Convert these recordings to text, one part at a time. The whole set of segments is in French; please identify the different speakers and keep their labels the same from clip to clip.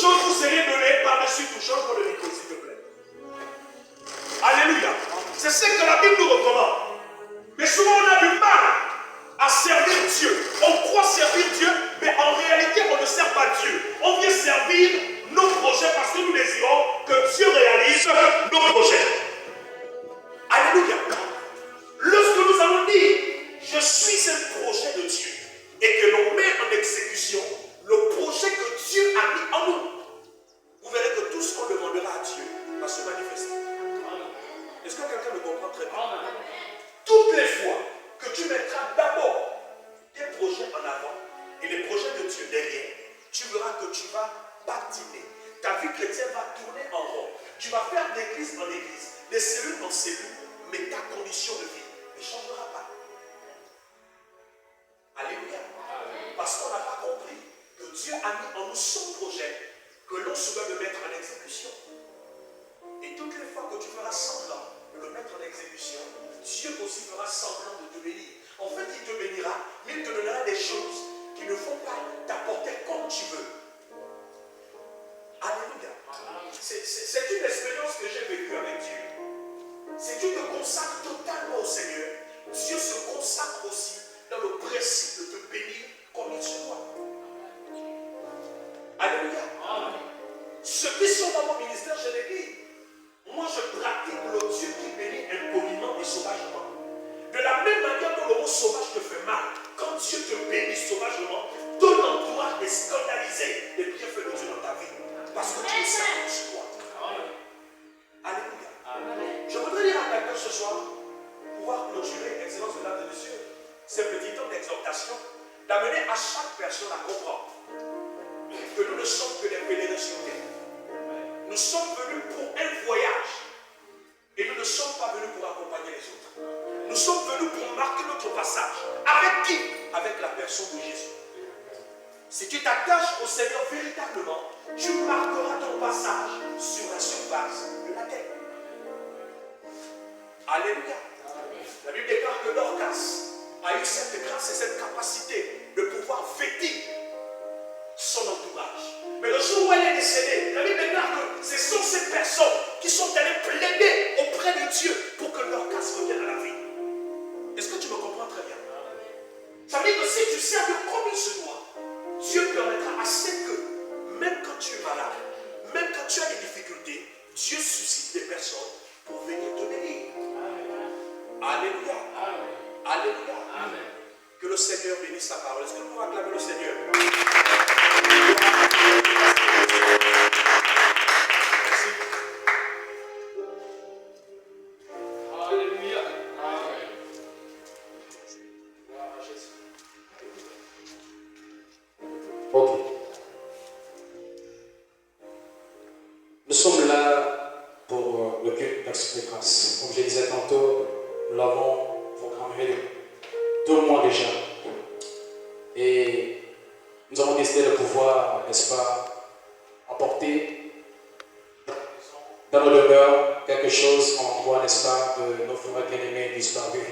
Speaker 1: chose vous serez donné par-dessus tout. Change-moi le micro, s'il te plaît. Alléluia. C'est ce que la Bible nous recommande. Mais souvent, on a du mal à servir Dieu. On croit servir Dieu, mais en réalité, on ne sert pas Dieu. On vient servir nos projets parce que nous désirons que Dieu réalise nos projets. Alléluia. Lorsque nous allons dire, je suis un projet de Dieu, et que l'on met en exécution le projet que Dieu a mis en nous, vous verrez que tout ce qu'on demandera à Dieu va se manifester. Est-ce que quelqu'un me comprend très bien? Toutes les fois que tu mettras d'abord tes projets en avant et les projets de Dieu derrière, tu verras que tu vas patiner. Ta vie chrétienne va tourner en rond. Tu vas faire d'église en église, de cellule en cellule, mais ta condition de vie ne changera pas. Alléluia. Parce qu'on n'a pas compris que Dieu a mis en nous son projet que l'on se doit de mettre en exécution. Et toutes les fois que tu feras semblant de le mettre en exécution, Dieu aussi fera semblant de te bénir. En fait, il te bénira, mais il te donnera des choses qui ne vont pas t'apporter comme tu veux. Alléluia. C'est une expérience que j'ai vécue avec Dieu. Si tu te consacres totalement au Seigneur, Dieu se consacre aussi dans le principe de te bénir comme il se doit. Alléluia. Ceux qui sont dans mon ministère, je l'ai dit. Moi, je pratique le Dieu qui bénit impoliment et sauvagement. De la même manière que le mot sauvage te fait mal, quand Dieu te bénit sauvagement, ton entourage est scandalisé des bienfaits de Dieu dans ta vie. Parce que tu es servi sur toi. Alléluia. Je voudrais dire à quelqu'un ce soir, pouvoir clôturer, excellence de l'âme de Dieu, ce petit temps d'exhortation, d'amener à chaque personne à comprendre que nous ne sommes que des pèlerins sur terre. Nous sommes venus pour un voyage et nous ne sommes pas venus pour accompagner les autres. Nous sommes venus pour marquer notre passage. Avec qui? Avec la personne de Jésus. Si tu t'attaches au Seigneur véritablement, tu marqueras ton passage sur la surface de la terre. Alléluia. La Bible déclare que Dorcas a eu cette grâce et cette capacité de pouvoir vêtir son entourage. Mais le jour où elle est décédée, la Bible déclare que ce sont ces personnes qui sont allées plaider auprès de Dieu pour que Dorcas revienne à la vie. Est-ce que tu me comprends très bien? Ça veut dire que si tu sers Dieu comme il se doit, Dieu permettra à ce que, même quand tu es malade, même quand tu as des difficultés, Dieu suscite des personnes pour venir te bénir. Alléluia. Alléluia. Amen. Que le Seigneur bénisse sa parole. Est-ce que nous pouvons acclamer le Seigneur? Merci. Alléluia. Amen.
Speaker 2: Ok. Nous sommes là pour le culte d'action de grâce. Comme je disais tantôt, nous l'avons programmé tout le mois déjà. Et nous avons décidé de pouvoir, n'est-ce pas, apporter dans nos demeures quelque chose en endroit, n'est-ce pas, de nos frères bien-aimés disparus,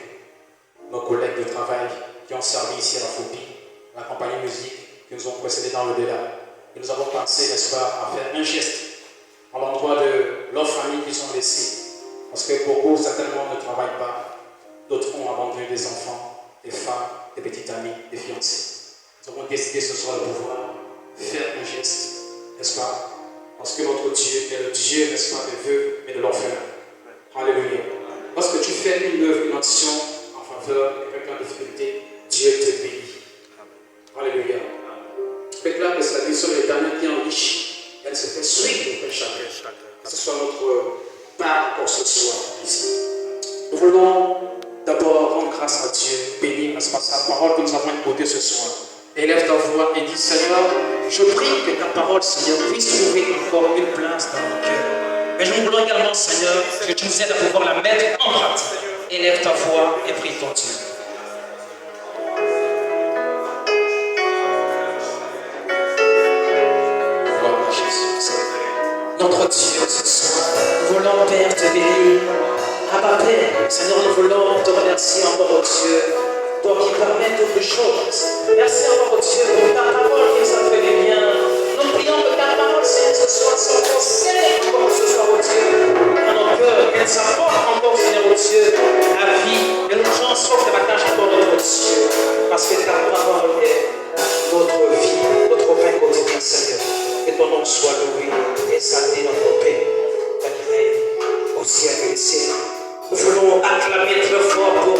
Speaker 2: nos collègues de travail qui ont servi ici à la Phobie, la compagnie musique qui nous ont précédés dans le delà. Et nous avons pensé, n'est-ce pas, à faire un geste à l'endroit de leurs familles qui sont laissées. Parce que beaucoup, certainement, ne travaillent pas. D'autres ont abandonné des enfants, des femmes, des petites amies, des fiancés. Nous avons décidé ce soir de pouvoir faire un geste, n'est-ce pas? Parce que notre Dieu est le Dieu, n'est-ce pas, des veuves et de l'orphelin. Alléluia. Lorsque tu fais une œuvre, une action en faveur de quelqu'un de difficulté, Dieu te bénit. Alléluia. Déclare que c'est la bénédiction de l'Éternel qui enrichit. Elle se fait suivre pour chacun. Que ce soit notre part encore ce soir ici. Nous voulons d'abord rendre grâce à Dieu, bénir, n'est-ce pas, sa parole que nous avons écoutée ce soir. Élève ta voix et dis, Seigneur, je prie que ta parole, Seigneur, puisse trouver encore une place dans mon cœur. Mais nous voulons également, Seigneur, que tu nous aides à pouvoir la mettre en pratique. Élève ta voix et prie ton Dieu. Notre Dieu, ce soir, nous voulons, Père, te bénir. Abba, Père, Seigneur, nous voulons te remercier encore, oh Dieu, toi qui permets toutes choses. Merci encore, oh Dieu, pour ta parole qui nous a fait du bien. Nous prions que ta parole, Seigneur,
Speaker 3: matin, j'entends notre Dieu, parce que ta parole est notre vie, notre pain quotidien, Seigneur. Que ton nom soit loué, exalté, notre Père, qui règne au ciel et au ciel. Nous voulons acclamer très fort pour